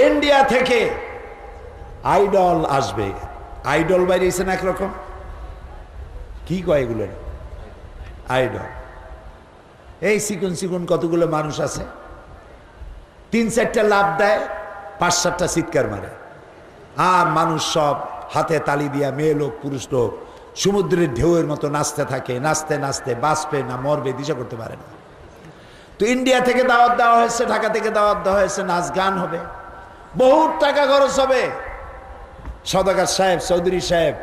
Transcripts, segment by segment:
India থেকে idol আসবে। Idol বাইরেছে না একরকম, কি কয় এগুলো আইডল। এই চিকুন চিকুন কতগুলো মানুষ আছে, 3-4টা লাভ দেয়, 5-7টা চিৎকার মারে, আর মানুষ সব হাতে তালি দিয়া, মেয়ে লোক পুরুষ লোক সমুদ্রের ঢেউয়ের মতো নাচতে থাকে। নাচতে নাচতে বাঁচবে না মরবে দিশা করতে পারে না। তো ইন্ডিয়া থেকে দাওয়াত দেওয়া হয়েছে, ঢাকা থেকে দাওয়াত দেওয়া হয়েছে, নাচ গান হবে, বহুত টাকা খরচ হবে। সওদাগর সাহেব, চৌধুরী সাহেব,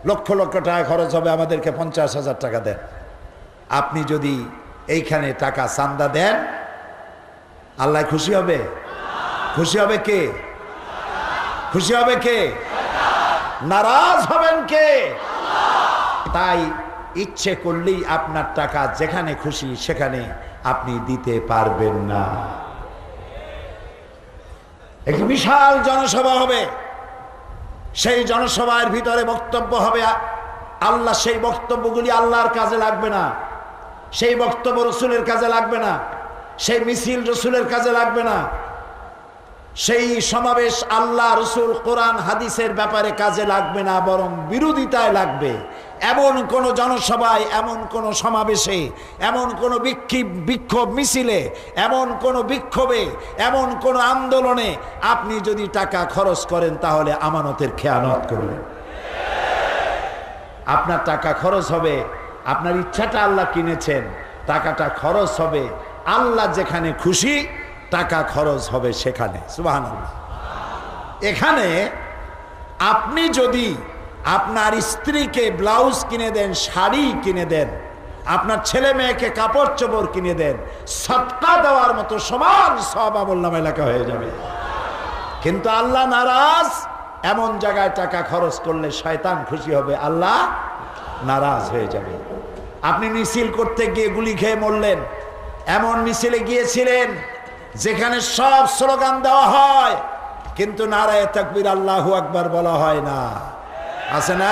লক্ষ লক্ষ টাকা খরচ হবে, আমাদেরকে 50,000 টাকা দেন। আপনি যদি এইখানে টাকা চান্দা দেন, আল্লাহ খুশি হবে? খুশি হবে কে? খুশি হবে কে? নারাজ হবেন কে? তাই ইচ্ছে করলেই আপনার টাকা যেখানে খুশি সেখানে আপনি দিতে পারবেন না। একটি বিশাল জনসভা হবে, সেই জনসভার ভিতরে বক্তব্য হবে, আল্লাহ সেই বক্তব্যগুলি আল্লাহর কাজে লাগবে না, সেই বক্তব্য রসুলের কাজে লাগবে না, সেই মিছিল রসুলের কাজে লাগবে না, সেই সমাবেশ আল্লাহ রসুল কোরআন হাদিসের ব্যাপারে কাজে লাগবে না, বরং বিরোধিতায় লাগবে। এমন কোন জনসভায়, এমন কোন সমাবেশে, এমন কোন বিক্ষোভ মিছিলে, এমন কোন বিক্ষোভে, এমন কোন আন্দোলনে আপনি যদি টাকা খরচ করেন তাহলে আমানতের খেয়ানত করবেন। আপনার টাকা খরচ হবে, আপনার ইচ্ছাটা আল্লাহ কিনেছেন, টাকাটা খরচ হবে আল্লাহ যেখানে খুশি, টাকা খরচ হবে সেখানে। সুবহানাল্লাহ। এখানে আপনি যদি আপনার স্ত্রীকে ব্লাউজ কিনে দেন, শাড়ি কিনে দেন, আপনার ছেলে মেয়েকে কাপড় চোপড় কিনে দেন, সদকা দেওয়ার মতো সমান সওয়াব আমলনামায় লেখা হয়ে যাবে। কিন্তু আল্লাহ নারাজ, এমন জায়গায় টাকা খরচ করলে শয়তান খুশি হবে, আল্লাহ নারাজ হয়ে যাবে। আপনি মিছিল করতে গিয়ে গুলি খেয়ে মরলেন, এমন মিছিলে গিয়েছিলেন যেখানে সব স্লোগান দেওয়া হয় কিন্তু নারায়ে তাকবীর আল্লাহু আকবার বলা হয় না, আছে না?